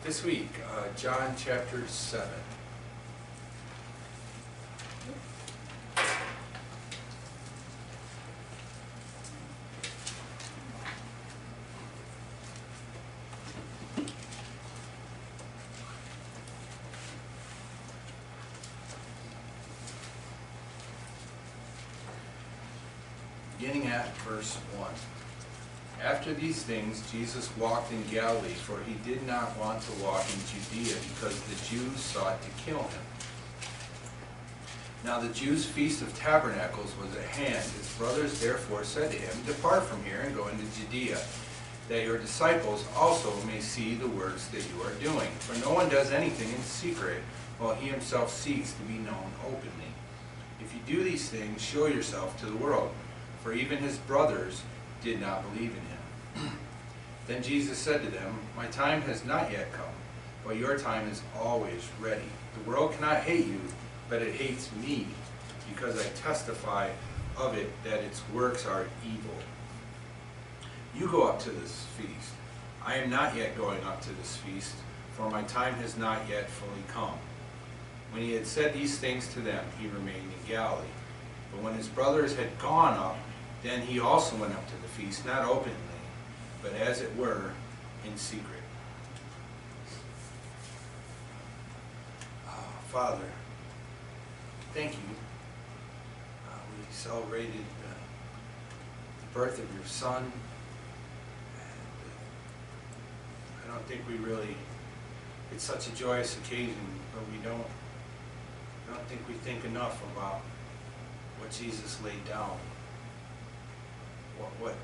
This week, John chapter 7. Beginning at verse 1. After these things, Jesus walked in Galilee, for he did not want to walk in Judea, because the Jews sought to kill him. Now the Jews' feast of tabernacles was at hand. His brothers therefore said to him, Depart from here and go into Judea, that your disciples also may see the works that you are doing. For no one does anything in secret, while he himself seeks to be known openly. If you do these things, show yourself to the world. For even his brothers did not believe in him. Then Jesus said to them, My time has not yet come, but your time is always ready. The world cannot hate you, but it hates me, because I testify of it that its works are evil. You go up to this feast. I am not yet going up to this feast, for my time has not yet fully come. When he had said these things to them, he remained in Galilee. But when his brothers had gone up, then he also went up to the feast, not openly, but as it were, in secret. Father, thank you. We celebrated the birth of your son. And I don't think we really, it's such a joyous occasion, but I don't think we think enough about what Jesus laid down. What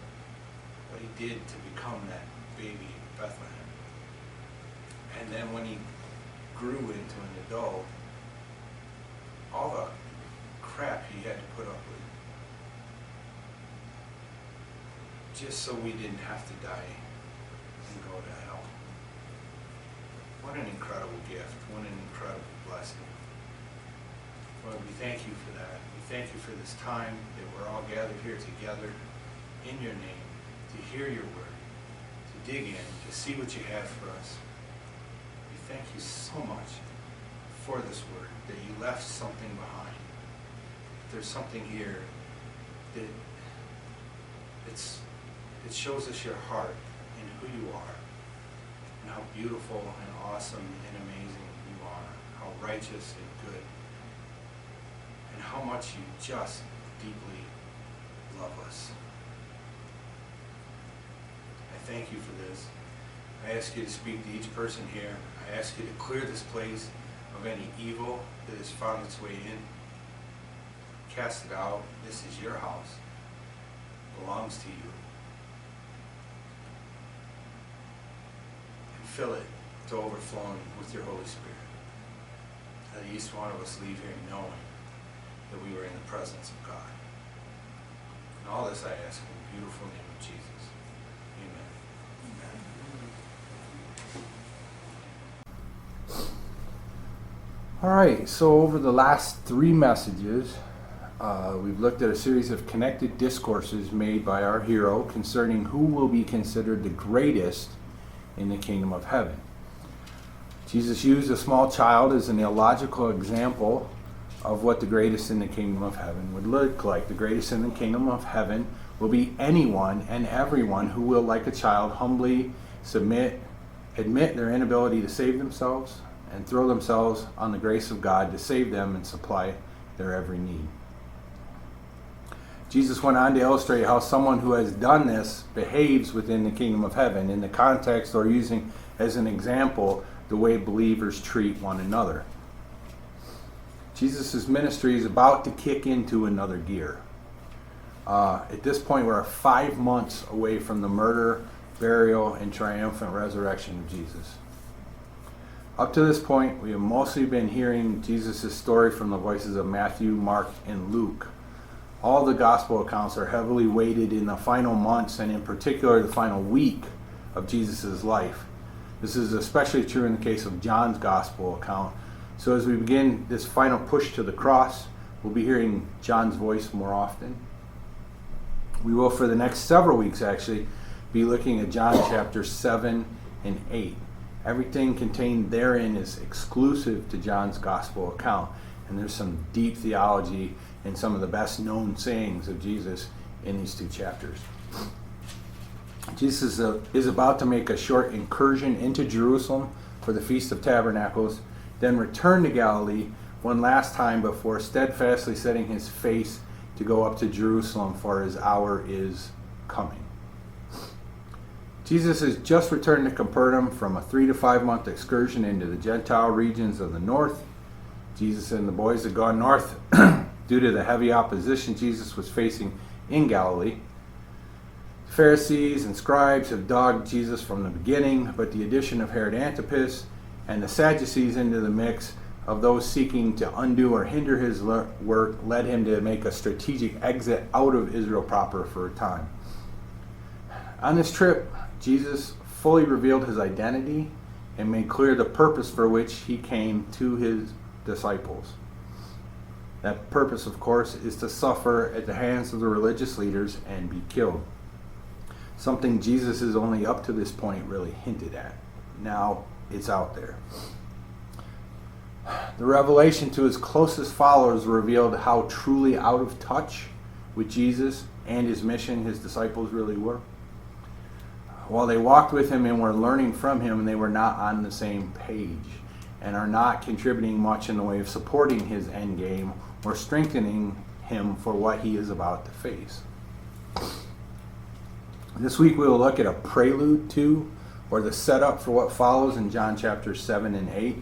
he did to become that baby in Bethlehem. And then when he grew into an adult, all the crap he had to put up with, just so we didn't have to die and go to hell. What an incredible gift. What an incredible blessing. Lord, we thank you for that. We thank you for this time that we're all gathered here together in your name, to hear your word, to dig in, to see what you have for us. We thank you so much for this word, that you left something behind. There's something here that it shows us your heart and who you are, and how beautiful and awesome and amazing you are, how righteous and good, and how much you just deeply love us. I thank you for this. I ask you to speak to each person here. I ask you to clear this place of any evil that has found its way in. Cast it out. This is your house. It belongs to you. And fill it to overflowing with your Holy Spirit. That each one of us leave here knowing that we were in the presence of God. And all this I ask in the beautiful name of Jesus. All right, so over the last 3 messages, we've looked at a series of connected discourses made by our hero concerning who will be considered the greatest in the kingdom of heaven. Jesus used a small child as an illogical example of what the greatest in the kingdom of heaven would look like. The greatest in the kingdom of heaven will be anyone and everyone who will, like a child, humbly admit their inability to save themselves, and throw themselves on the grace of God to save them and supply their every need. Jesus went on to illustrate how someone who has done this behaves within the kingdom of heaven, in the context or using as an example the way believers treat one another. Jesus' ministry is about to kick into another gear. At this point, we're 5 months away from the murder, burial, and triumphant resurrection of Jesus. Up to this point, we have mostly been hearing Jesus' story from the voices of Matthew, Mark, and Luke. All the gospel accounts are heavily weighted in the final months, and in particular the final week of Jesus' life. This is especially true in the case of John's gospel account. So as we begin this final push to the cross, we'll be hearing John's voice more often. We will, for the next several weeks actually, be looking at John chapter 7 and 8. Everything contained therein is exclusive to John's gospel account. And there's some deep theology and some of the best known sayings of Jesus in these 2 chapters. Jesus is about to make a short incursion into Jerusalem for the Feast of Tabernacles, then return to Galilee one last time before steadfastly setting his face to go up to Jerusalem, for his hour is coming. Jesus has just returned to Capernaum from a 3 to 5 month excursion into the Gentile regions of the north. Jesus and the boys had gone north due to the heavy opposition Jesus was facing in Galilee. Pharisees and scribes have dogged Jesus from the beginning, but the addition of Herod Antipas and the Sadducees into the mix of those seeking to undo or hinder his work led him to make a strategic exit out of Israel proper for a time. On this trip, Jesus fully revealed his identity and made clear the purpose for which he came to his disciples. That purpose, of course, is to suffer at the hands of the religious leaders and be killed. Something Jesus has only up to this point really hinted at. Now it's out there. The revelation to his closest followers revealed how truly out of touch with Jesus and his mission his disciples really were. While they walked with him and were learning from him, they were not on the same page and are not contributing much in the way of supporting his end game or strengthening him for what he is about to face. This week we will look at a prelude to, or the setup for what follows in John chapters 7 and 8.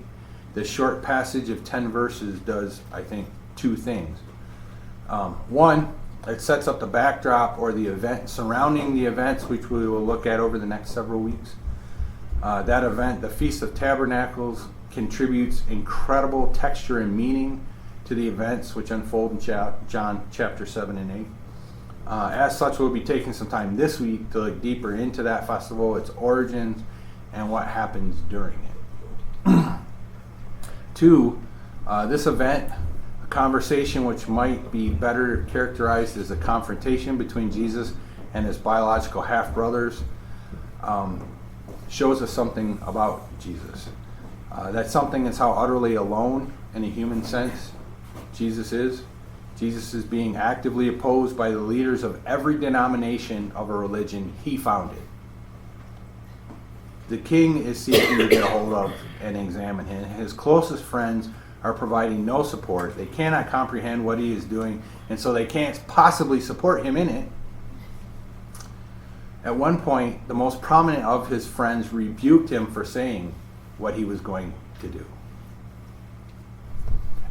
This short passage of 10 verses does, I think, 2 things. One, it sets up the backdrop or the event surrounding the events which we will look at over the next several weeks. That event, the Feast of Tabernacles, contributes incredible texture and meaning to the events which unfold in John chapter 7 and 8. As such, we'll be taking some time this week to look deeper into that festival, its origins, and what happens during it. 2, this event, a conversation which might be better characterized as a confrontation between Jesus and his biological half-brothers, shows us something about Jesus. That something is how utterly alone, in a human sense, Jesus is. Jesus is being actively opposed by the leaders of every denomination of a religion he founded. The king is seeking to get a hold of and examine him. His closest friends are providing no support. They cannot comprehend what he is doing, and so they can't possibly support him in it. At one point, the most prominent of his friends rebuked him for saying what he was going to do.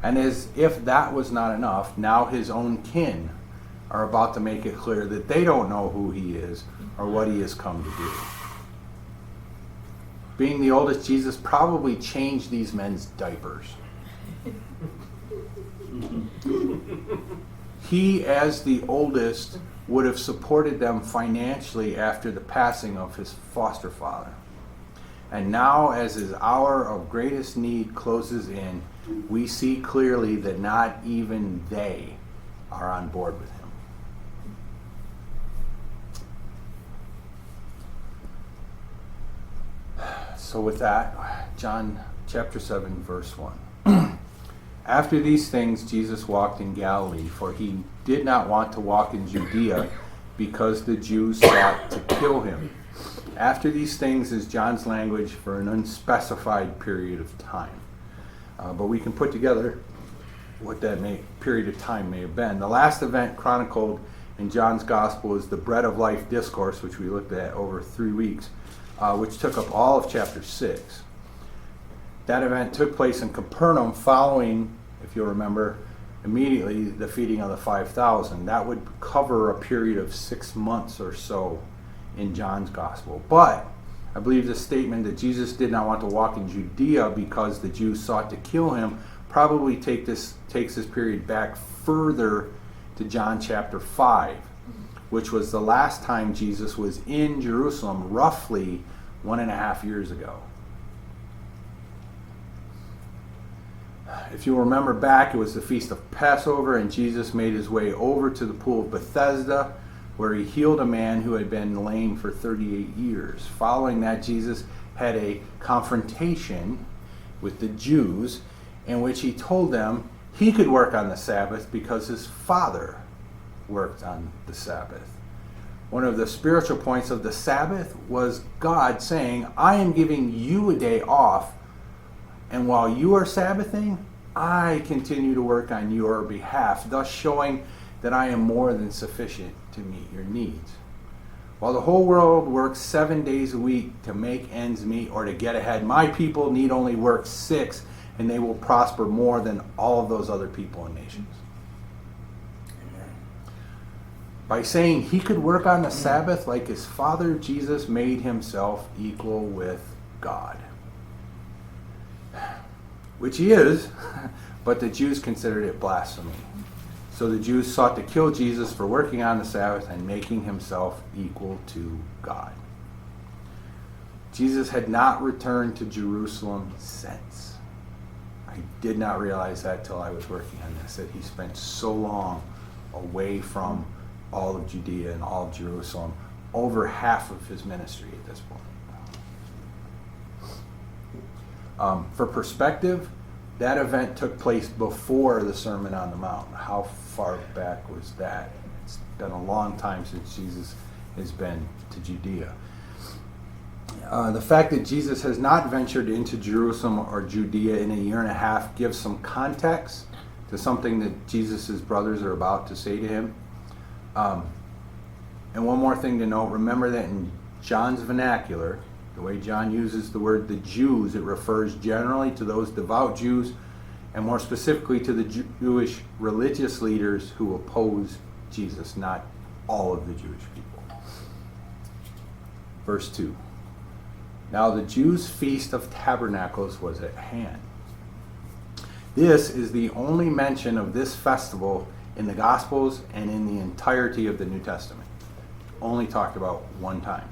And as if that was not enough, now his own kin are about to make it clear that they don't know who he is or what he has come to do. Being the oldest, Jesus probably changed these men's diapers. He, as the oldest, would have supported them financially after the passing of his foster father. And now, as his hour of greatest need closes in, we see clearly that not even they are on board with him. So with that, John chapter 7, verse 1. After these things, Jesus walked in Galilee, for he did not want to walk in Judea because the Jews sought to kill him. After these things is John's language for an unspecified period of time. But we can put together what that period of time may have been. The last event chronicled in John's Gospel is the Bread of Life discourse, which we looked at over 3 weeks, which took up all of chapter 6. That event took place in Capernaum following, if you'll remember, immediately the feeding of the 5,000. That would cover a period of 6 months or so in John's Gospel. But I believe the statement that Jesus did not want to walk in Judea because the Jews sought to kill him probably takes this period back further to John chapter 5, which was the last time Jesus was in Jerusalem, roughly 1.5 years ago. If you remember back, it was the Feast of Passover, and Jesus made his way over to the pool of Bethesda, where he healed a man who had been lame for 38 years. Following that, Jesus had a confrontation with the Jews in which he told them he could work on the Sabbath because his Father worked on the Sabbath. One of the spiritual points of the Sabbath was God saying, I am giving you a day off, and while you are Sabbathing, I continue to work on your behalf, thus showing that I am more than sufficient to meet your needs. While the whole world works 7 days a week to make ends meet or to get ahead, my people need only work 6, and they will prosper more than all of those other people and nations. By saying he could work on the Sabbath like his Father, Jesus made himself equal with God. Which he is, but the Jews considered it blasphemy. So the Jews sought to kill Jesus for working on the Sabbath and making himself equal to God. Jesus had not returned to Jerusalem since. I did not realize that till I was working on this, that he spent so long away from all of Judea and all of Jerusalem, over half of his ministry at this point. For perspective, that event took place before the Sermon on the Mount. How far back was that? It's been a long time since Jesus has been to Judea. The fact that Jesus has not ventured into Jerusalem or Judea in a year and a half gives some context to something that Jesus' brothers are about to say to him. And one more thing to note, remember that in John's vernacular, the way John uses the word the Jews, it refers generally to those devout Jews, and more specifically to the Jewish religious leaders who oppose Jesus, not all of the Jewish people. Verse 2. Now the Jews' Feast of Tabernacles was at hand. This is the only mention of this festival in the Gospels and in the entirety of the New Testament. Only talked about one time.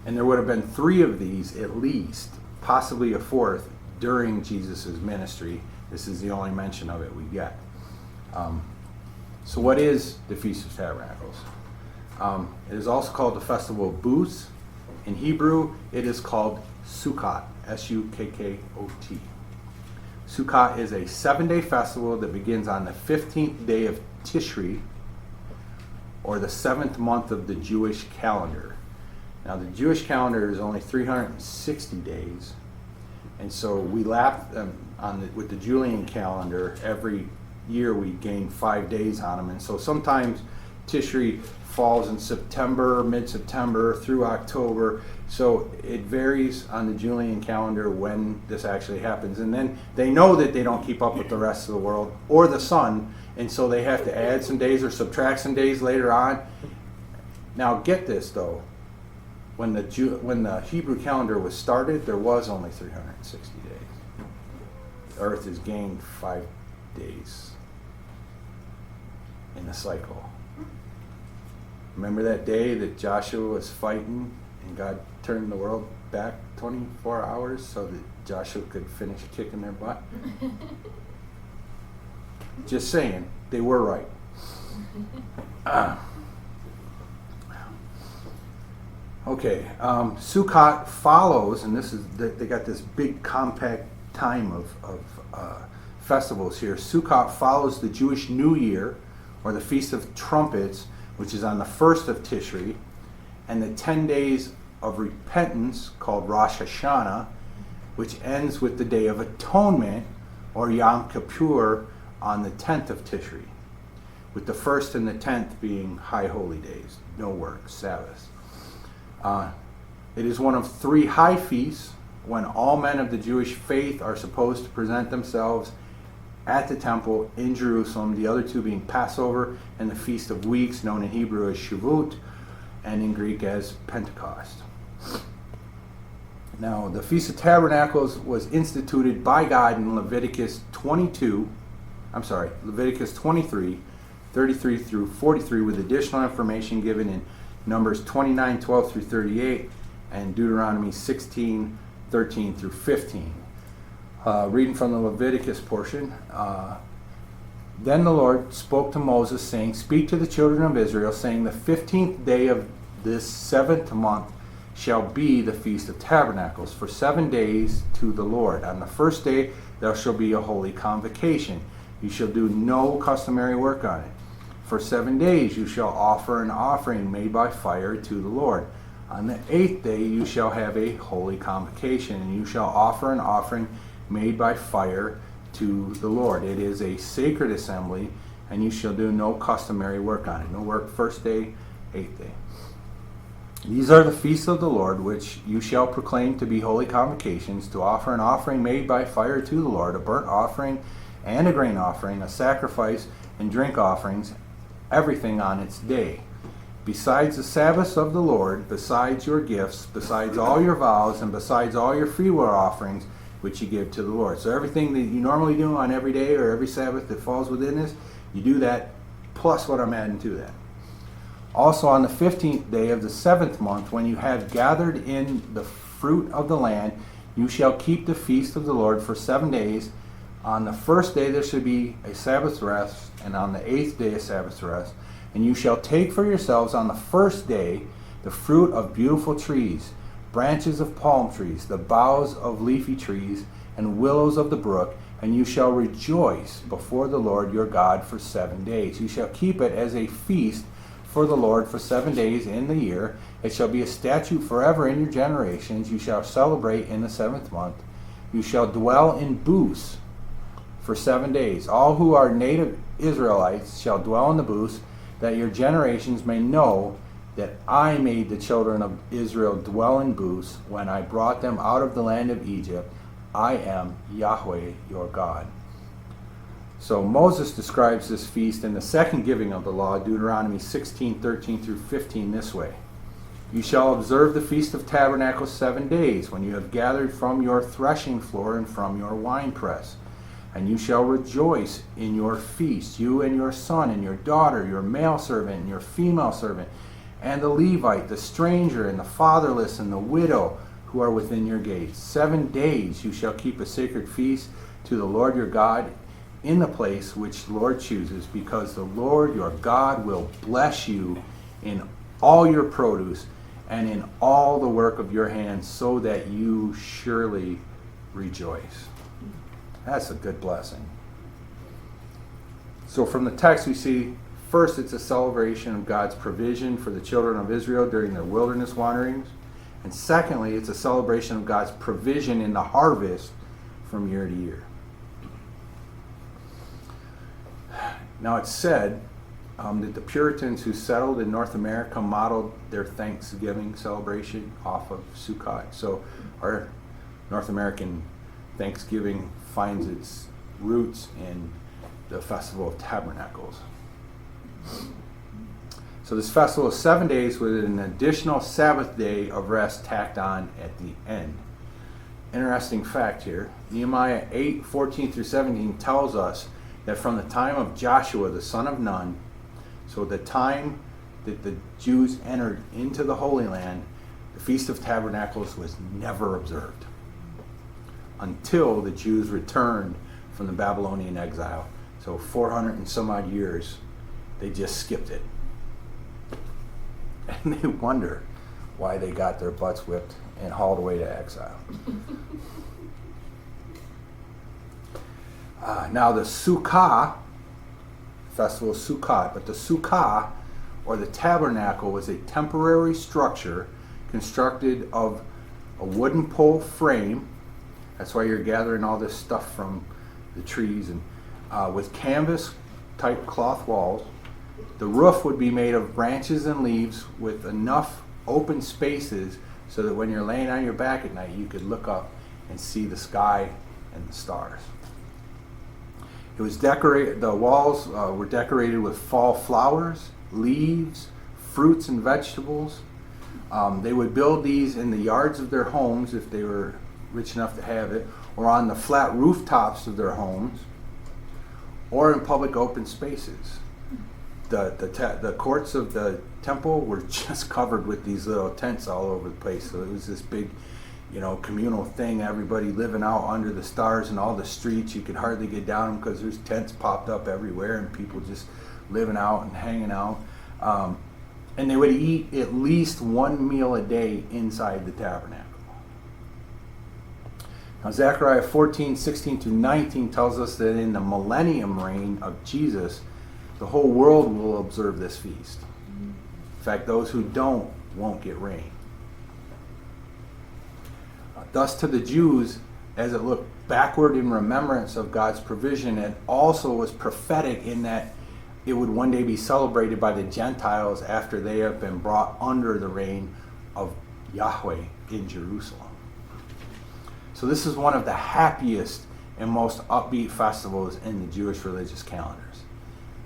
And there would have been 3 of these at least, possibly a 4th, during Jesus' ministry. This is the only mention of it we get. So what is the Feast of Tabernacles? It is also called the Festival of Booths. In Hebrew, it is called Sukkot, S-U-K-K-O-T. Sukkot is a 7-day festival that begins on the 15th day of Tishri, or the 7th month of the Jewish calendar. Now, the Jewish calendar is only 360 days, and so we lap them with the Julian calendar. Every year we gain 5 days on them, and so sometimes Tishri falls in September, mid-September through October. So it varies on the Julian calendar when this actually happens. And then they know that they don't keep up with the rest of the world or the sun, and so they have to add some days or subtract some days later on. Now get this though, when the Hebrew calendar was started, there was only 360 days. The earth has gained 5 days in the cycle. Remember that day that Joshua was fighting and God turned the world back 24 hours so that Joshua could finish kicking their butt? Just saying, they were right. Okay, Sukkot follows, and this is they got this big compact time of festivals here. Sukkot follows the Jewish New Year, or the Feast of Trumpets, which is on the 1st of Tishri, and the 10 days of repentance called Rosh Hashanah, which ends with the Day of Atonement, or Yom Kippur, on the 10th of Tishri, with the 1st and the 10th being high holy days, no work, Sabbaths. It is one of 3 high feasts when all men of the Jewish faith are supposed to present themselves at the temple in Jerusalem, the other 2 being Passover and the Feast of Weeks, known in Hebrew as Shavuot and in Greek as Pentecost. Now, the Feast of Tabernacles was instituted by God in Leviticus 23, 33 through 43, with additional information given in Numbers 29, 12 through 38, and Deuteronomy 16, 13 through 15. Reading from the Leviticus portion. Then the Lord spoke to Moses, saying, "Speak to the children of Israel, saying, the 15th day of this 7th month shall be the Feast of Tabernacles for 7 days to the Lord. On the first day there shall be a holy convocation. You shall do no customary work on it. For 7 days you shall offer an offering made by fire to the Lord. On the 8th day you shall have a holy convocation, and you shall offer an offering made by fire to the Lord. It is a sacred assembly, and you shall do no customary work on it. No work first day, 8th day. These are the feasts of the Lord, which you shall proclaim to be holy convocations, to offer an offering made by fire to the Lord, a burnt offering and a grain offering, a sacrifice and drink offerings, everything on its day. Besides the Sabbaths of the Lord, besides your gifts, besides all your vows, and besides all your freewill offerings, which you give to the Lord. So everything that you normally do on every day or every Sabbath that falls within this, you do that plus what I'm adding to that. Also on the 15th day of the 7th month, when you have gathered in the fruit of the land, you shall keep the feast of the Lord for 7 days. On the first day there should be a Sabbath rest, and on the 8th day a Sabbath rest. And you shall take for yourselves on the first day the fruit of beautiful trees, branches of palm trees, the boughs of leafy trees, and willows of the brook, and you shall rejoice before the Lord your God for 7 days. You shall keep it as a feast for the Lord for 7 days in the year. It shall be a statute forever in your generations. You shall celebrate in the 7th month. You shall dwell in booths for 7 days. All who are native Israelites shall dwell in the booths, that your generations may know that I made the children of Israel dwell in booths when I brought them out of the land of Egypt. I am Yahweh your God. So Moses describes this feast in the second giving of the law, Deuteronomy 16:13 through 15, this way. You shall observe the Feast of Tabernacles 7 days, when you have gathered from your threshing floor and from your winepress. And you shall rejoice in your feast, you and your son and your daughter, your male servant and your female servant, and the Levite, the stranger, and the fatherless, and the widow who are within your gates. 7 days you shall keep a sacred feast to the Lord your God in the place which the Lord chooses, because the Lord your God will bless you in all your produce and in all the work of your hands, so that you surely rejoice. That's a good blessing. So from the text we see, first it's a celebration of God's provision for the children of Israel during their wilderness wanderings. And secondly, it's a celebration of God's provision in the harvest from year to year. Now it's said that the Puritans who settled in North America modeled their Thanksgiving celebration off of Sukkot. So our North American Thanksgiving finds its roots in the Festival of Tabernacles. So this festival is 7 days with an additional Sabbath day of rest tacked on at the end. Interesting fact here, Nehemiah 8:14 through 17 tells us that from the time of Joshua the son of Nun, so the time that the Jews entered into the Holy Land, the Feast of Tabernacles was never observed until the Jews returned from the Babylonian exile. So 400 and some odd years, they just skipped it. And they wonder why they got their butts whipped and hauled away to exile. Now the Sukkah, festival of Sukkot, but the Sukkah, or the tabernacle, was a temporary structure constructed of a wooden pole frame. That's why you're gathering all this stuff from the trees, and with canvas type cloth walls. The roof would be made of branches and leaves with enough open spaces so that when you're laying on your back at night, you could look up and see the sky and the stars. It was decorated. The walls were decorated with fall flowers, leaves, fruits, and vegetables. They would build these in the yards of their homes if they were rich enough to have it, or on the flat rooftops of their homes, or in public open spaces. The courts of the temple were just covered with these little tents all over the place. So it was this big, communal thing. Everybody living out under the stars, and all the streets, you could hardly get down them because there's tents popped up everywhere, and people just living out and hanging out. And they would eat at least one meal a day inside the tabernacle. Now, Zechariah 14:16-19 tells us that in the millennium reign of Jesus, the whole world will observe this feast. In fact, those who don't won't get rain. Thus, to the Jews, as it looked backward in remembrance of God's provision, it also was prophetic in that it would one day be celebrated by the Gentiles after they have been brought under the reign of Yahweh in Jerusalem. So this is one of the happiest and most upbeat festivals in the Jewish religious calendars.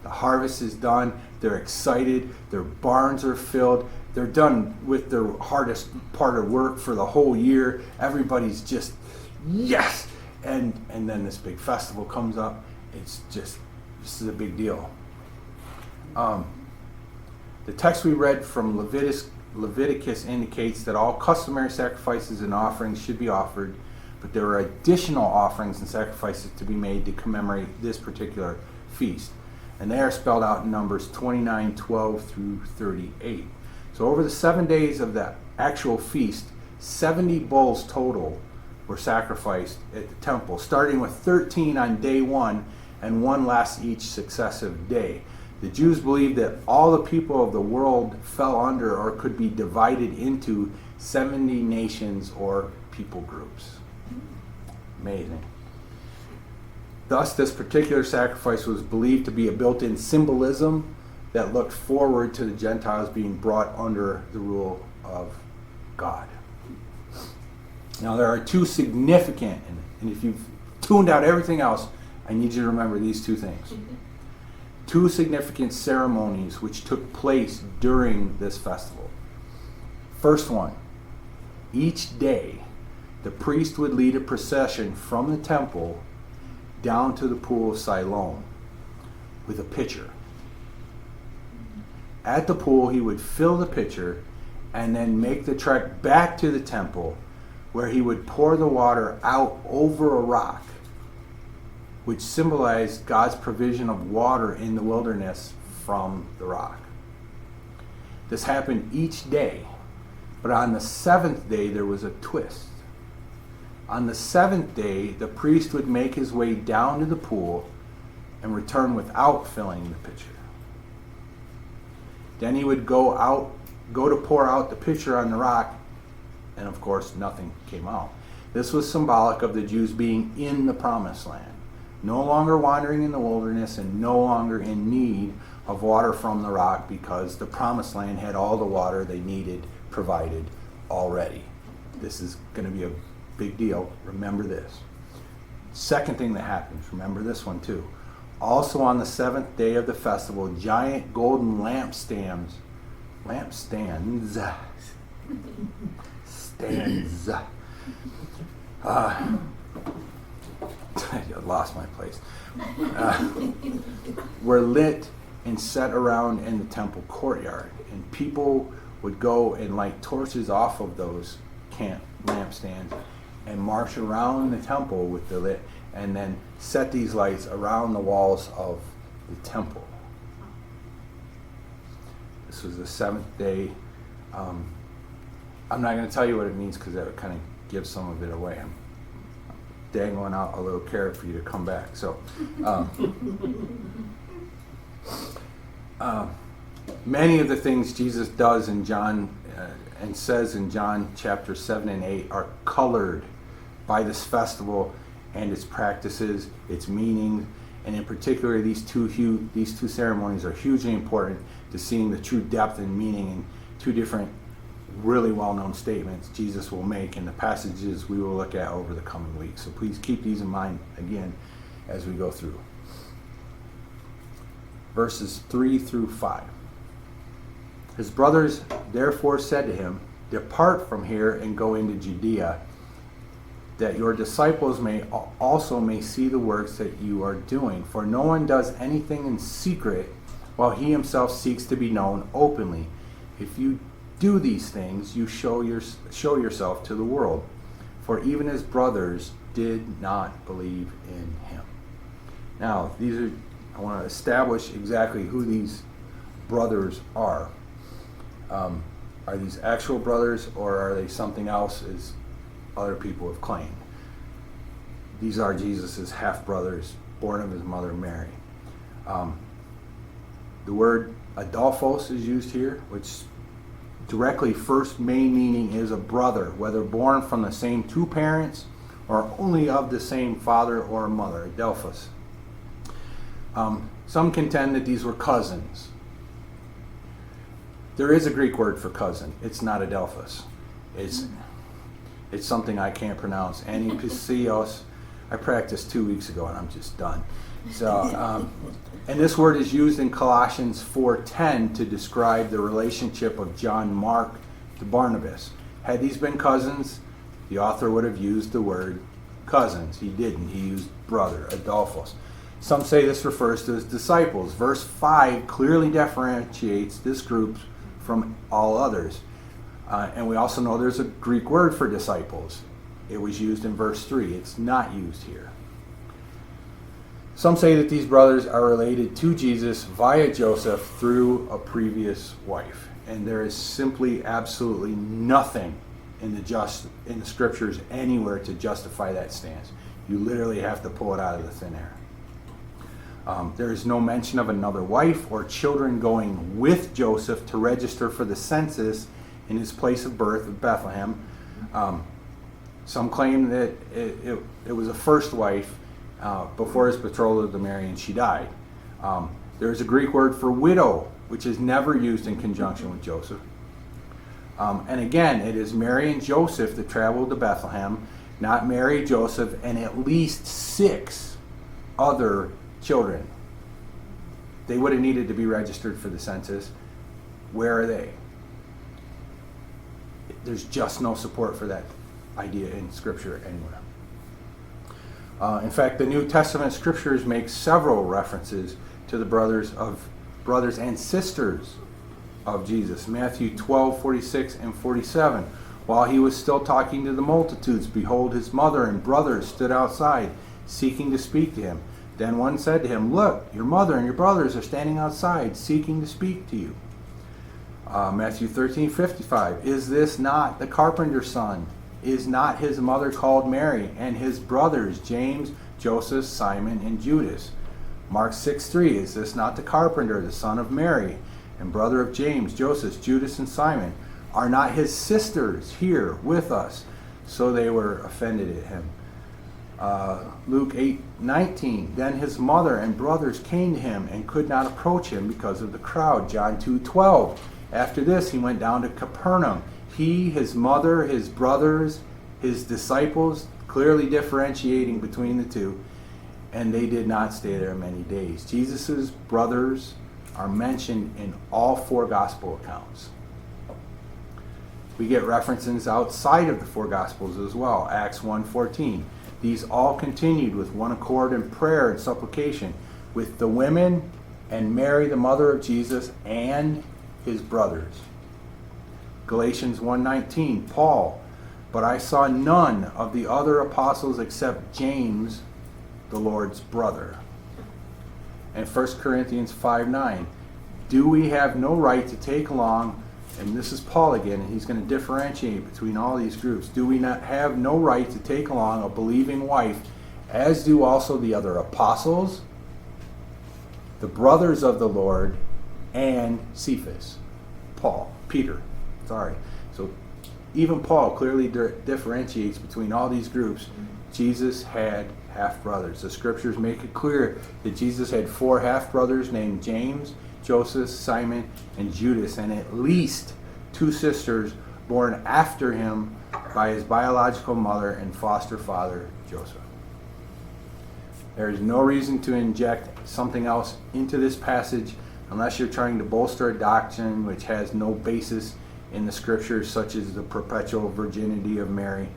The harvest is done, they're excited, their barns are filled, they're done with their hardest part of work for the whole year. Everybody's just, yes! And then this big festival comes up. It's just, this is a big deal. The text we read from Leviticus indicates that all customary sacrifices and offerings should be offered, but there are additional offerings and sacrifices to be made to commemorate this particular feast. And they are spelled out in Numbers 29:12-38. So over the 7 days of the actual feast, 70 bulls total were sacrificed at the temple, starting with 13 on day 1 and 1 last each successive day. The Jews believed that all the people of the world fell under or could be divided into 70 nations or people groups. Amazing. Thus, this particular sacrifice was believed to be a built-in symbolism that looked forward to the Gentiles being brought under the rule of God. Now, there are two significant, and if you've tuned out everything else, I need you to remember these two things. Two significant ceremonies which took place during this festival. First one, each day, the priest would lead a procession from the temple down to the pool of Siloam with a pitcher. At the pool, he would fill the pitcher and then make the trek back to the temple, where he would pour the water out over a rock, which symbolized God's provision of water in the wilderness from the rock. This happened each day, but on the 7th day there was a twist. On the 7th day, the priest would make his way down to the pool and return without filling the pitcher. Then he would go to pour out the pitcher on the rock, and of course nothing came out. This was symbolic of the Jews being in the promised land, no longer wandering in the wilderness and no longer in need of water from the rock, because the promised land had all the water they needed provided already. This is going to be a big deal. Remember this. Second thing that happens, remember this one too. Also on the 7th day of the festival, giant golden lampstands, I lost my place, were lit and set around in the temple courtyard, and people would go and light torches off of those lampstands and march around the temple with the lit, and then set these lights around the walls of the temple. This was the 7th day. I'm not going to tell you what it means because that would kind of give some of it away. I'm dangling out a little carrot for you to come back. So, many of the things Jesus does in John and says in John chapter 7 and 8 are colored by this festival and its practices, its meaning, and in particular these two ceremonies are hugely important to seeing the true depth and meaning in two different really well-known statements Jesus will make in the passages we will look at over the coming weeks. So please keep these in mind again as we go through. Verses 3-5. His brothers therefore said to him, "Depart from here and go into Judea, that your disciples may see the works that you are doing. For no one does anything in secret while he himself seeks to be known openly. If you do these things, you show yourself to the world." For even his brothers did not believe in him. Now, I want to establish exactly who these brothers are. Are these actual brothers, or are they something else as other people have claimed? These are Jesus' half-brothers, born of his mother Mary. The word Adolphos is used here, which directly first main meaning is a brother, whether born from the same two parents or only of the same father or mother, Adelphos. Some contend that these were cousins. There is a Greek word for cousin. It's not Adelphos. It's something I can't pronounce. Anipisios. I practiced 2 weeks ago and I'm just done. So, and this word is used in Colossians 4:10 to describe the relationship of John Mark to Barnabas. Had these been cousins, the author would have used the word cousins. He didn't. He used brother, Adolphos. Some say this refers to his disciples. Verse 5 clearly differentiates this group from all others. And we also know there's a Greek word for disciples. It was used in verse 3. It's not used here. Some say that these brothers are related to Jesus via Joseph through a previous wife. And there is simply absolutely nothing in the scriptures anywhere to justify that stance. You literally have to pull it out of the thin air. There is no mention of another wife or children going with Joseph to register for the census in his place of birth of Bethlehem. Some claim that it was a first wife before his betrothal to Mary and she died. There is a Greek word for widow, which is never used in conjunction with Joseph. And again, it is Mary and Joseph that traveled to Bethlehem, not Mary, Joseph, and at least 6 other children. They would have needed to be registered for the census. Where are they? There's just no support for that idea in Scripture anywhere. In fact, the New Testament Scriptures make several references to the brothers and sisters of Jesus. Matthew 12:46 and 47. While he was still talking to the multitudes, behold, his mother and brothers stood outside, seeking to speak to him. Then one said to him, "Look, your mother and your brothers are standing outside, seeking to speak to you." Matthew 13:55. Is this not the carpenter's son? Is not his mother called Mary, and his brothers James, Joseph, Simon, and Judas? Mark 6:3. Is this not the carpenter, the son of Mary, and brother of James, Joseph, Judas, and Simon? Are not his sisters here with us? So they were offended at him. Luke 8:19. Then his mother and brothers came to him and could not approach him because of the crowd. John 2:12. After this he went down to Capernaum. He, his mother, his brothers, his disciples, clearly differentiating between the two, and they did not stay there many days. Jesus' brothers are mentioned in all 4 gospel accounts. We get references outside of the 4 gospels as well. Acts 1:14. These all continued with one accord in prayer and supplication with the women and Mary, the mother of Jesus, and his brothers. Galatians 1:19, Paul, but I saw none of the other apostles except James, the Lord's brother. And 1 Corinthians 5:9, do we have no right to take along, and this is Paul again, and he's going to differentiate between all these groups, do we not have no right to take along a believing wife, as do also the other apostles, the brothers of the Lord, and Cephas, Peter. So even Paul clearly differentiates between all these groups. Jesus had half-brothers. The scriptures make it clear that Jesus had 4 half-brothers named James, Joseph, Simon, and Judas, and at least 2 sisters born after him by his biological mother and foster father, Joseph. There is no reason to inject something else into this passage unless you're trying to bolster a doctrine which has no basis in the scriptures, such as the perpetual virginity of Mary,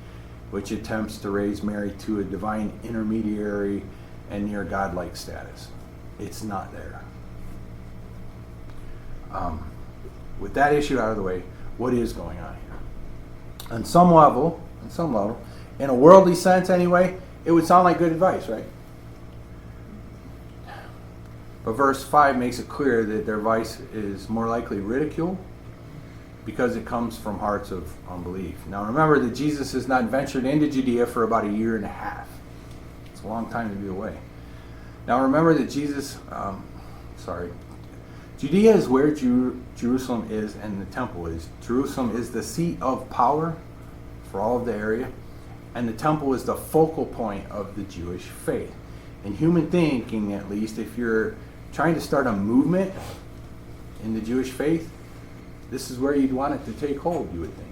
which attempts to raise Mary to a divine intermediary and near godlike status. It's not there. With that issue out of the way, what is going on here? On some level, in a worldly sense anyway, it would sound like good advice, right? But verse 5 makes it clear that their advice is more likely ridicule because it comes from hearts of unbelief. Now remember that Jesus has not ventured into Judea for about a year and a half. It's a long time to be away. Now remember that Judea is where Jerusalem is and the temple is. Jerusalem is the seat of power for all of the area, and the temple is the focal point of the Jewish faith. In human thinking, at least, if you're trying to start a movement in the Jewish faith, this is where you'd want it to take hold, you would think.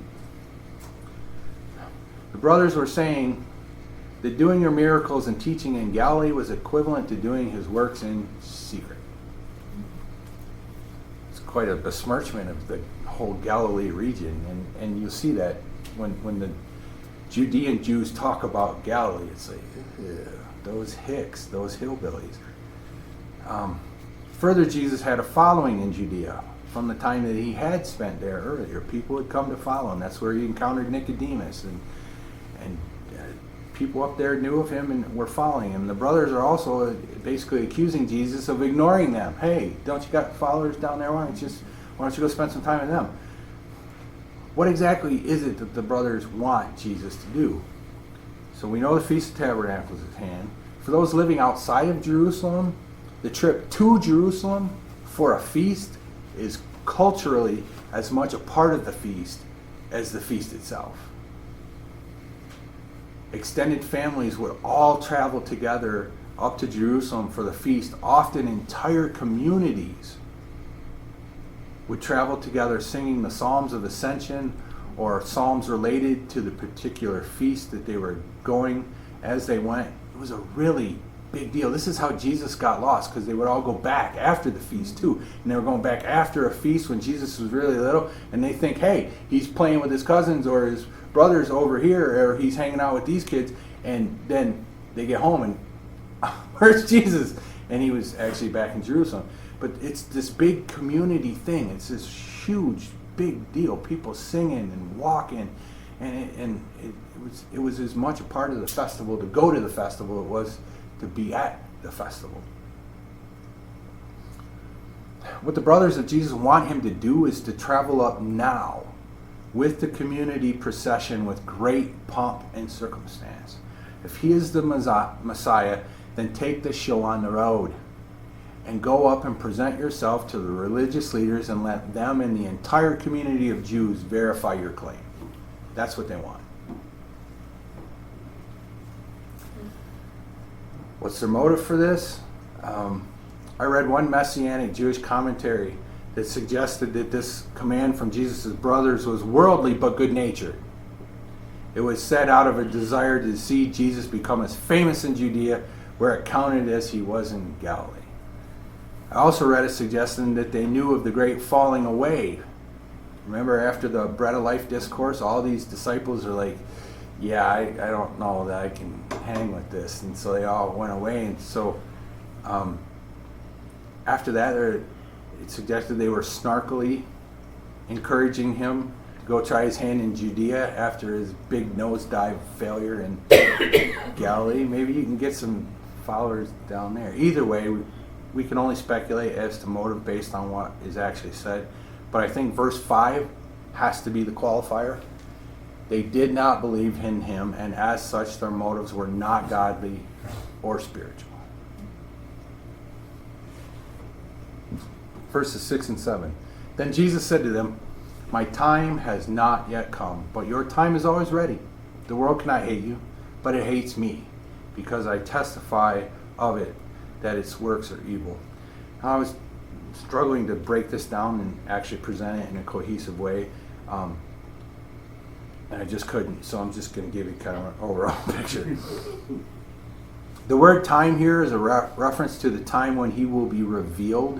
The brothers were saying that doing your miracles and teaching in Galilee was equivalent to doing his works in secret. It's quite a besmirchment of the whole Galilee region, and you'll see that when the Judean Jews talk about Galilee, it's like, those hicks, those hillbillies. Further, Jesus had a following in Judea. From the time that he had spent there earlier, people had come to follow him. That's where he encountered Nicodemus, and people up there knew of him and were following him. The brothers are also basically accusing Jesus of ignoring them. Hey, don't you got followers down there? Why don't you go spend some time with them? What exactly is it that the brothers want Jesus to do? So we know the Feast of Tabernacles is at hand. For those living outside of Jerusalem, the trip to Jerusalem for a feast is culturally as much a part of the feast as the feast itself. Extended families would all travel together up to Jerusalem for the feast. Often entire communities would travel together singing the Psalms of Ascension or psalms related to the particular feast that they were going as they went. It was a really big deal. This is how Jesus got lost, because they would all go back after the feast too. And they were going back after a feast when Jesus was really little, and they think, hey, he's playing with his cousins or his brothers over here, or he's hanging out with these kids. And then they get home and where's Jesus? And he was actually back in Jerusalem. But it's this big community thing. It's this huge, big deal. People singing and walking, and it was as much a part of the festival to go to the festival it was to be at the festival. What the brothers of Jesus want him to do is to travel up now with the community procession with great pomp and circumstance. If he is the Messiah, then take the show on the road and go up and present yourself to the religious leaders and let them and the entire community of Jews verify your claim. That's what they want. What's their motive for this? I read one Messianic Jewish commentary that suggested that this command from Jesus' brothers was worldly but good-natured. It was said out of a desire to see Jesus become as famous in Judea where it counted as he was in Galilee. I also read a suggestion that they knew of the great falling away. Remember, after the Bread of Life discourse, all these disciples are like, yeah, I don't know that I can hang with this. And so they all went away. And so after that, it suggested they were snarkily encouraging him to go try his hand in Judea after his big nosedive failure in Galilee. Maybe you can get some followers down there. Either way, we can only speculate as to motive based on what is actually said. But I think verse 5 has to be the qualifier. They did not believe in him, and as such, their motives were not godly or spiritual. Verses 6 and 7. Then Jesus said to them, my time has not yet come, but your time is always ready. The world cannot hate you, but it hates me, because I testify of it that its works are evil. I was struggling to break this down and actually present it in a cohesive way. And I just couldn't, so I'm just going to give you kind of an overall picture. The word time here is a reference to the time when he will be revealed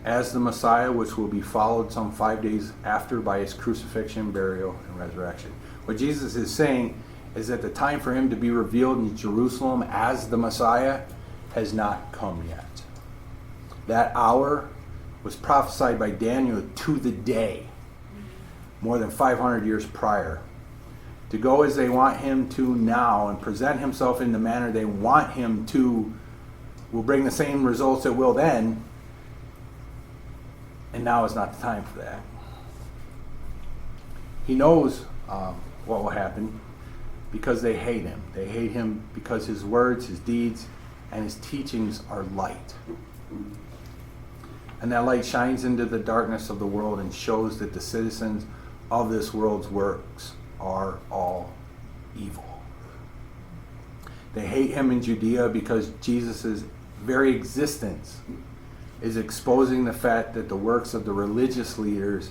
as the Messiah, which will be followed some 5 days after by his crucifixion, burial, and resurrection. What Jesus is saying is that the time for him to be revealed in Jerusalem as the Messiah has not come yet. That hour was prophesied by Daniel to the day, more than 500 years prior. To go as they want him to now and present himself in the manner they want him to will bring the same results it will then, and now is not the time for that. He knows what will happen because they hate him. They hate him because his words, his deeds, and his teachings are light. And that light shines into the darkness of the world and shows that the citizens of this world's works are all evil. They hate him in Judea because Jesus' very existence is exposing the fact that the works of the religious leaders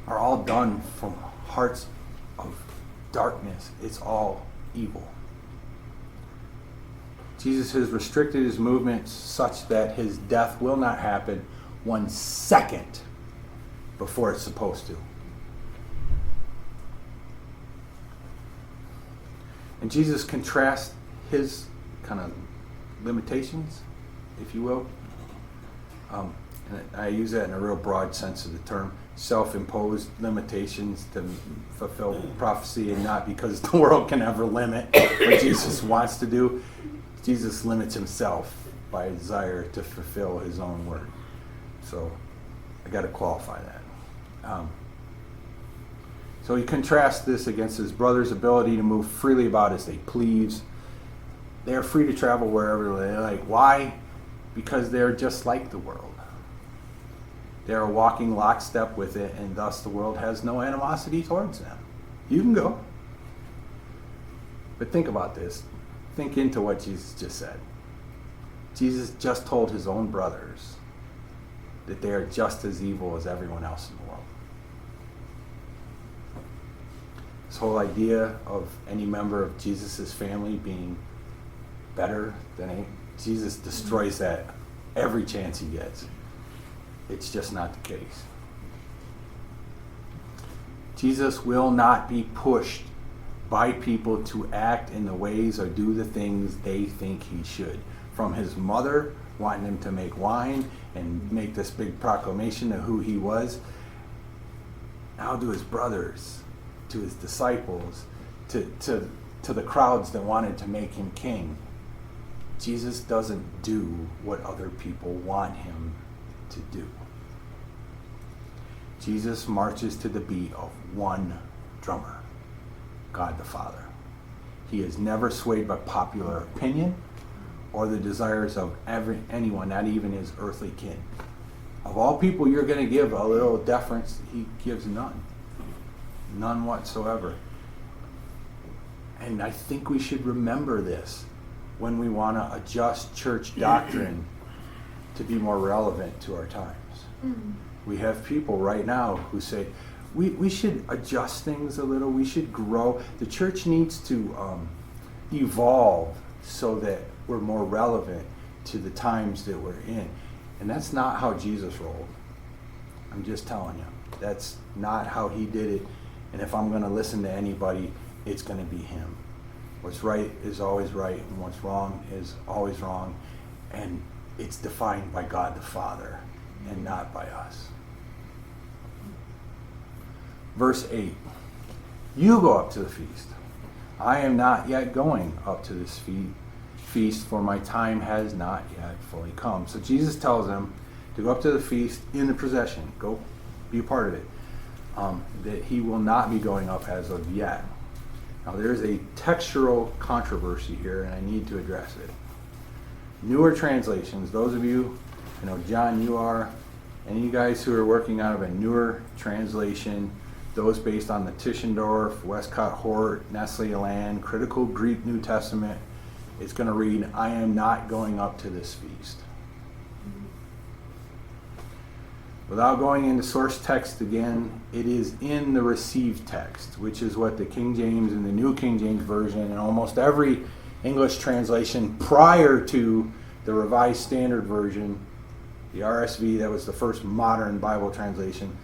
are all done from hearts of darkness. It's all evil. Jesus has restricted his movements such that his death will not happen 1 second before it's supposed to. And Jesus contrasts his kind of limitations, if you will. And I use that in a real broad sense of the term. Self-imposed limitations to fulfill prophecy, and not because the world can ever limit what Jesus wants to do. Jesus limits himself by a desire to fulfill his own word. So I got to qualify that. So he contrasts this against his brother's ability to move freely about as they please. They are free to travel wherever they like. Why? Because they're just like the world. They are walking lockstep with it, and thus the world has no animosity towards them. You can go. But think about this. Think into what Jesus just said. Jesus just told his own brothers that they are just as evil as everyone else in the world. This whole idea of any member of Jesus' family being better than Jesus destroys that every chance he gets. It's just not the case. Jesus will not be pushed by people to act in the ways or do the things they think he should. From his mother wanting him to make wine and make this big proclamation of who he was, now to his brothers, to his disciples, to the crowds that wanted to make him king. Jesus doesn't do what other people want him to do. Jesus marches to the beat of one drummer, God the Father. He is never swayed by popular opinion or the desires of anyone, not even his earthly kin. Of all people you're going to give a little deference, he gives none. None whatsoever. And I think we should remember this when we want to adjust church doctrine to be more relevant to our times. Mm-hmm. We have people right now who say, we should adjust things a little, we should grow. The church needs to evolve so that we're more relevant to the times that we're in. And that's not how Jesus rolled. I'm just telling you. That's not how he did it. And if I'm going to listen to anybody, it's going to be him. What's right is always right, and what's wrong is always wrong. And it's defined by God the Father and not by us. Verse 8, you go up to the feast. I am not yet going up to this feast, for my time has not yet fully come. So Jesus tells them to go up to the feast in the procession. Go be a part of it. That he will not be going up as of yet. Now there's a textual controversy here, and I need to address it. Newer translations, those of you, I know John, you are, and you guys who are working out of a newer translation, those based on the Tischendorf, Westcott Hort, Nestle Aland, Critical Greek New Testament, it's going to read, I am not going up to this feast. Without going into source text again, it is in the received text, which is what the King James and the New King James Version and almost every English translation prior to the Revised Standard Version, the RSV, that was the first modern Bible translation.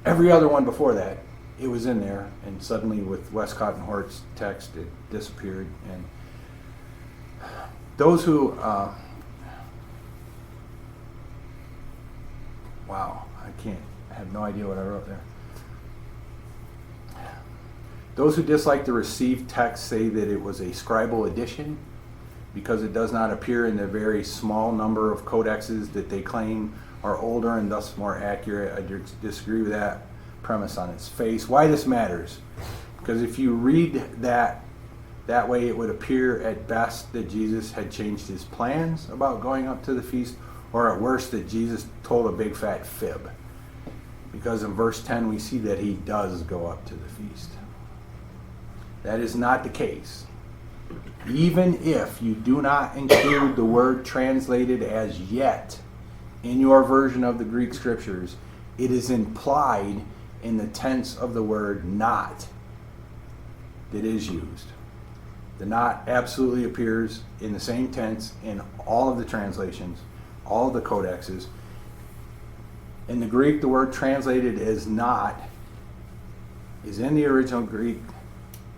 Every other one before that, it was in there, and suddenly with Westcott and Hort's text, it disappeared. And those who, wow, I have no idea what I wrote there. Those who dislike the received text say that it was a scribal edition because it does not appear in the very small number of codexes that they claim are older and thus more accurate. I disagree with that. premise on its face. Why this matters? Because if you read that way, it would appear at best that Jesus had changed his plans about going up to the feast, or at worst that Jesus told a big fat fib. Because in verse 10 we see that he does go up to the feast. That is not the case. Even if you do not include the word translated as yet in your version of the Greek scriptures, it is implied in the tense of the word not that is used. The not absolutely appears in the same tense in all of the translations, all of the codexes. In the Greek, the word translated as not is in the original Greek,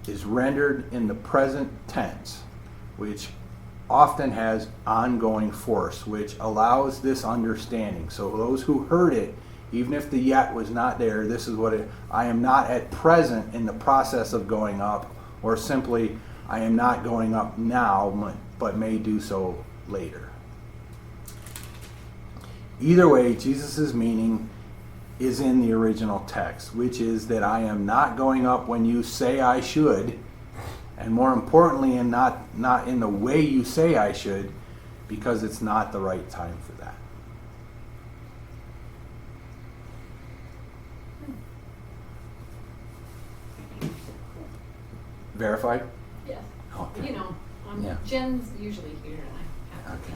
is rendered in the present tense, which often has ongoing force, which allows this understanding. So those who heard it, even if the yet was not there, this is what I am not at present in the process of going up, or simply I am not going up now, but may do so later. Either way, Jesus' meaning is in the original text, which is that I am not going up when you say I should, and more importantly, and not in the way you say I should, because it's not the right time for that. Verified? Yes. Okay. You know, Yeah. Jen's usually here and I have to.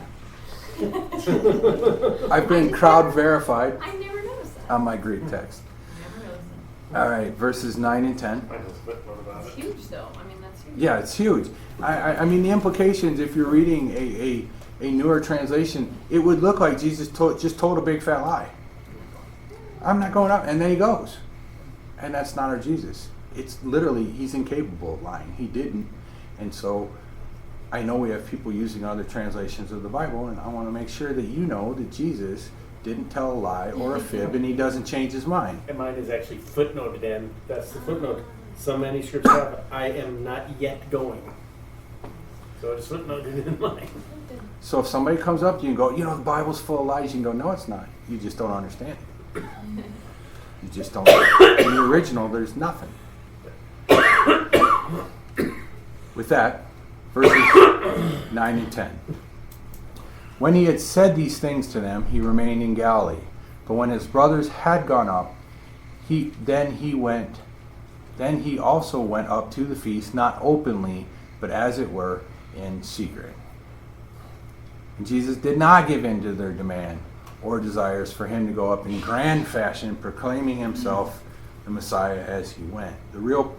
Okay. I've been crowd verified I never noticed that. on my Greek text. I never noticed that. All right, verses 9 and 10. I just footnote about It's it. huge though. I mean, that's huge. Yeah, it's huge. I mean, the implications, if you're reading a newer translation, it would look like Jesus just told a big fat lie. I'm not going up, and then he goes. And that's not our Jesus. It's literally, he's incapable of lying. He didn't. And so I know we have people using other translations of the Bible, and I want to make sure that you know that Jesus didn't tell a lie or a fib, and he doesn't change his mind. And mine is actually footnoted in. That's the footnote. Some manuscripts have, I am not yet going. So it's footnoted in mine. So if somebody comes up to you and go, the Bible's full of lies, you can go, no, it's not. You just don't understand it. You just don't. In the original, there's nothing. With that, verses 9 and 10. When he had said these things to them, he remained in Galilee. But when his brothers had gone up, he also went up to the feast, not openly, but as it were, in secret. And Jesus did not give in to their demand or desires for him to go up in grand fashion, proclaiming himself the Messiah as he went. The real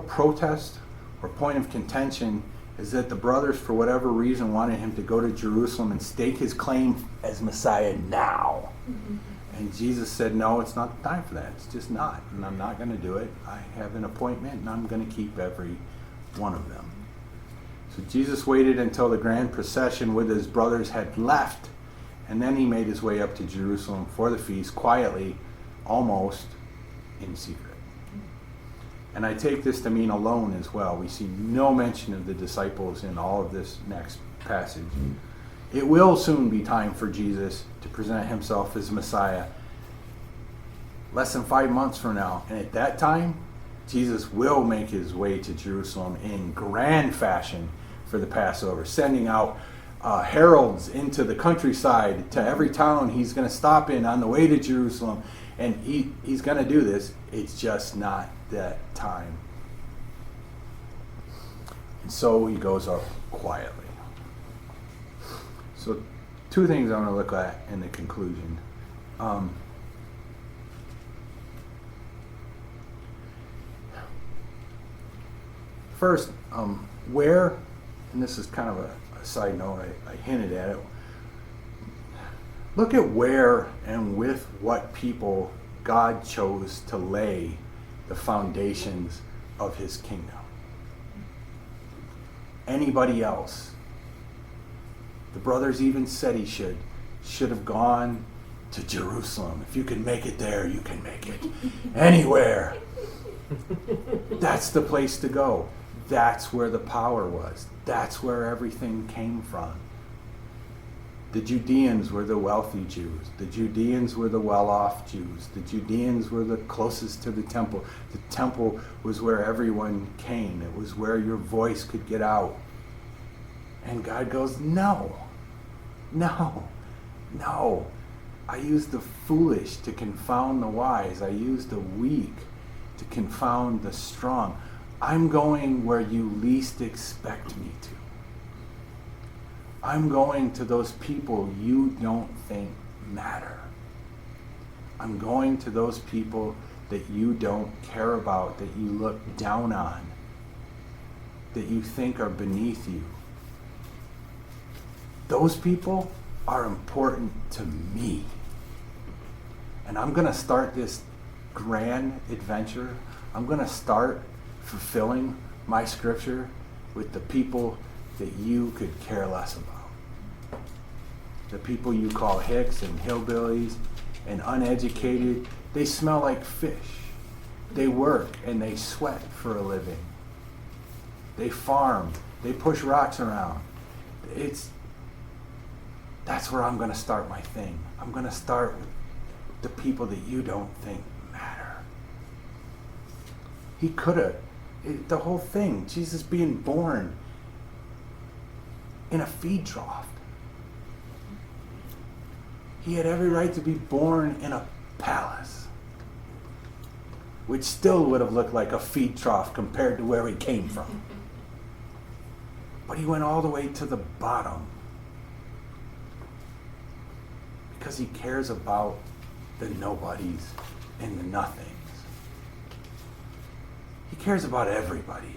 protest or point of contention is that the brothers, for whatever reason, wanted him to go to Jerusalem and stake his claim as Messiah now. And Jesus said, no, it's not the time for that. It's just not. And I'm not going to do it. I have an appointment, and I'm going to keep every one of them. So Jesus waited until the grand procession with his brothers had left, and then he made his way up to Jerusalem for the feast, quietly, almost in secret. And I take this to mean alone as well. We see no mention of the disciples in all of this next passage. It will soon be time for Jesus to present himself as Messiah. Less than 5 months from now. And at that time, Jesus will make his way to Jerusalem in grand fashion for the Passover, sending out heralds into the countryside to every town he's going to stop in on the way to Jerusalem. And he's going to do this. It's just not that time. And so he goes up quietly. So 2 things I'm going to look at in the conclusion. First, where, and this is kind of a side note, I hinted at it. Look at where and with what people God chose to lay the foundations of his kingdom. Anybody else? The brothers even said he should have gone to Jerusalem. If you can make it there, you can make it anywhere. That's the place to go. That's where the power was. That's where everything came from. The Judeans were the wealthy Jews. The Judeans were the well-off Jews. The Judeans were the closest to the temple. The temple was where everyone came. It was where your voice could get out. And God goes, no, no, no. I use the foolish to confound the wise. I use the weak to confound the strong. I'm going where you least expect me to. I'm going to those people you don't think matter. I'm going to those people that you don't care about, that you look down on, that you think are beneath you. Those people are important to me. And I'm going to start this grand adventure. I'm going to start fulfilling my scripture with the people that you could care less about. The people you call hicks and hillbillies and uneducated, they smell like fish. They work and they sweat for a living. They farm. They push rocks around. That's where I'm going to start my thing. I'm going to start with the people that you don't think matter. He could have. The whole thing, Jesus being born in a feed trough. He had every right to be born in a palace, which still would have looked like a feed trough compared to where he came from. But he went all the way to the bottom because he cares about the nobodies and the nothings. He cares about everybody.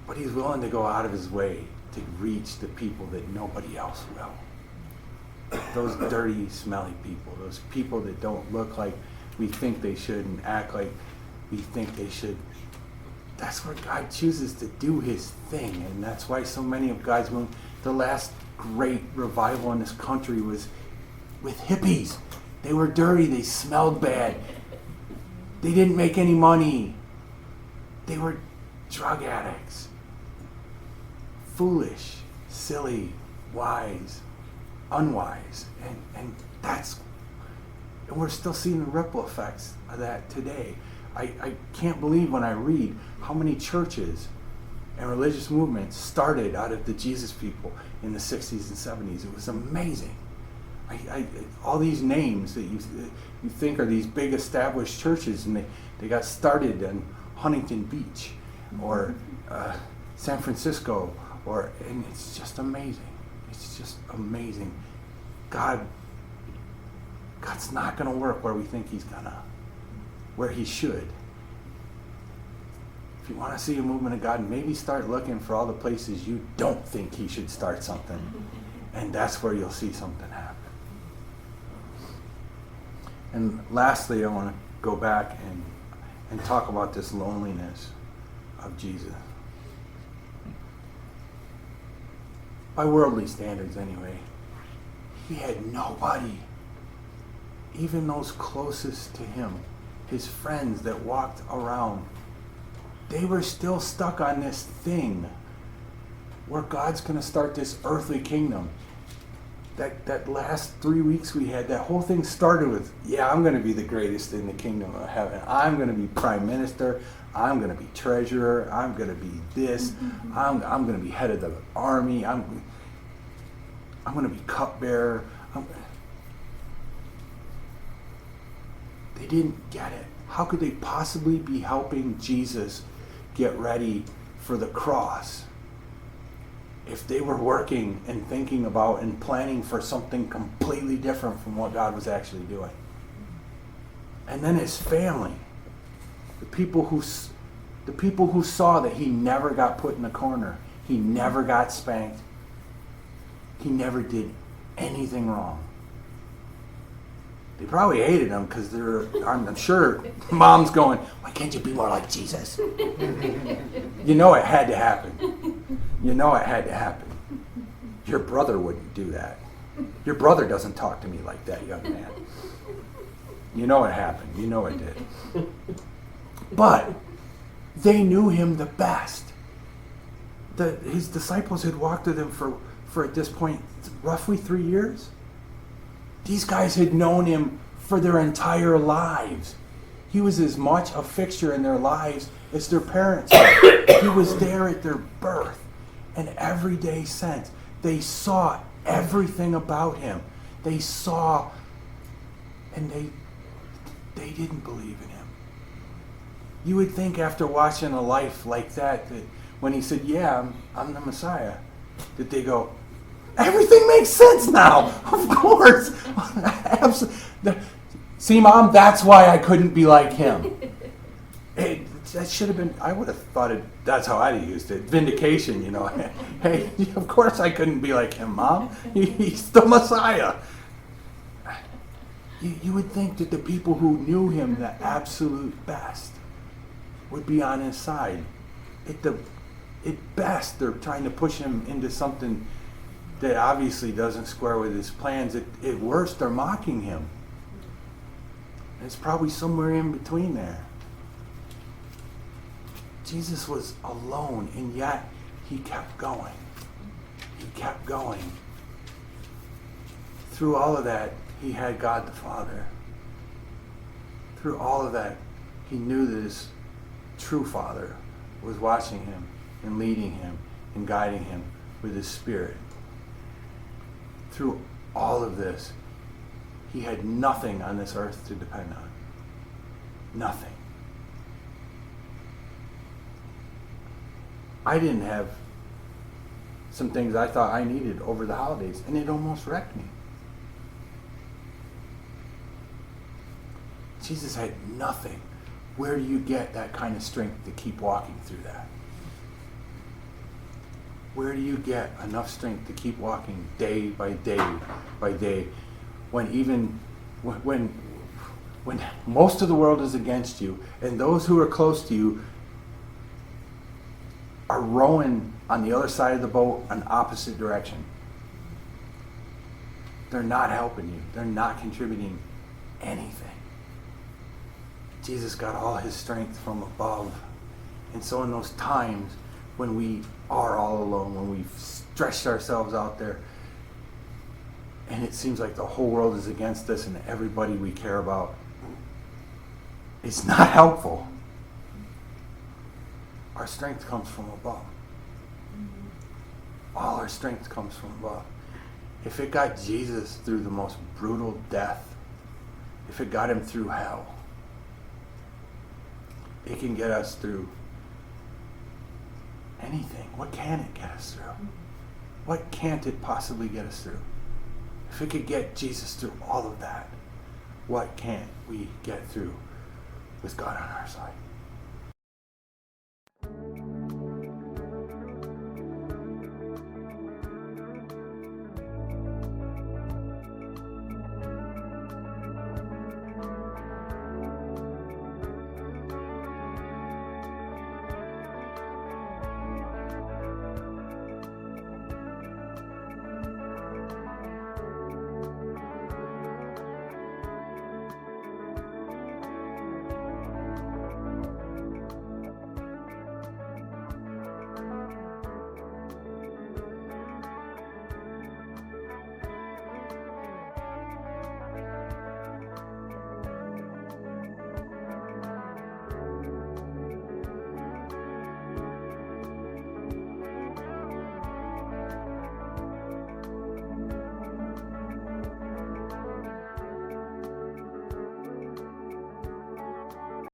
But he's willing to go out of his way to reach the people that nobody else will. Those dirty, smelly people. Those people that don't look like we think they should and act like we think they should. That's where God chooses to do his thing. And that's why so many of God's movements, the last great revival in this country was with hippies. They were dirty. They smelled bad. They didn't make any money. They were drug addicts. Foolish, silly, wise, unwise. And we're still seeing the ripple effects of that today. I can't believe when I read how many churches and religious movements started out of the Jesus people in the 60s and 70s. It was amazing. All these names that you think are these big established churches, and they got started in Huntington Beach or San Francisco, and it's just amazing. It's just amazing. God's not going to work where we think he's gonna, where he should. If you want to see a movement of God, maybe start looking for all the places you don't think he should start something, and that's where you'll see something happen. And lastly, I want to go back and talk about this loneliness of Jesus. By worldly standards anyway, he had nobody, even those closest to him, his friends that walked around. They were still stuck on this thing where God's going to start this earthly kingdom. That last 3 weeks we had, that whole thing started with, I'm going to be the greatest in the kingdom of heaven. I'm going to be prime minister. I'm going to be treasurer. I'm going to be this. I'm going to be head of the army. I'm going to be cupbearer. They didn't get it. How could they possibly be helping Jesus get ready for the cross if they were working and thinking about and planning for something completely different from what God was actually doing? And then his family, the people who saw that he never got put in a corner, he never got spanked, he never did anything wrong. They probably hated him because I'm sure mom's going, why can't you be more like Jesus? You know it had to happen. You know it had to happen. Your brother wouldn't do that. Your brother doesn't talk to me like that, young man. You know it happened. You know it did. But they knew him the best. his disciples had walked with him for at this point, roughly 3 years. These guys had known him for their entire lives. He was as much a fixture in their lives as their parents were. He was there at their birth. And every day since, they saw everything about him. They saw, and they didn't believe in him. You would think after watching a life like that when he said, yeah, I'm the Messiah, that they go, everything makes sense now. Of course. See, Mom, that's why I couldn't be like him. That should have been, I would have thought that's how I'd have used it. Vindication, you know. Hey, of course I couldn't be like him, Mom. He's the Messiah. You would think that the people who knew him the absolute best would be on his side. At best, they're trying to push him into something that obviously doesn't square with his plans. At worst, they're mocking him. It's probably somewhere in between there. Jesus was alone, and yet he kept going. He kept going. Through all of that, he had God the Father. Through all of that, he knew that his true Father was watching him and leading him and guiding him with his Spirit. Through all of this, he had nothing on this earth to depend on. Nothing. I didn't have some things I thought I needed over the holidays, and it almost wrecked me. Jesus had nothing. Where do you get that kind of strength to keep walking through that? Where do you get enough strength to keep walking day by day by day when most of the world is against you and those who are close to you are rowing on the other side of the boat an opposite direction? They're not helping you. They're not contributing anything. Jesus got all his strength from above. And so in those times when we are all alone, when we've stretched ourselves out there, and it seems like the whole world is against us and everybody we care about, it's not helpful. Our strength comes from above. All our strength comes from above. If it got Jesus through the most brutal death, if it got him through hell, it can get us through anything. What can it get us through? What can't it possibly get us through? If it could get Jesus through all of that, what can't we get through with God on our side?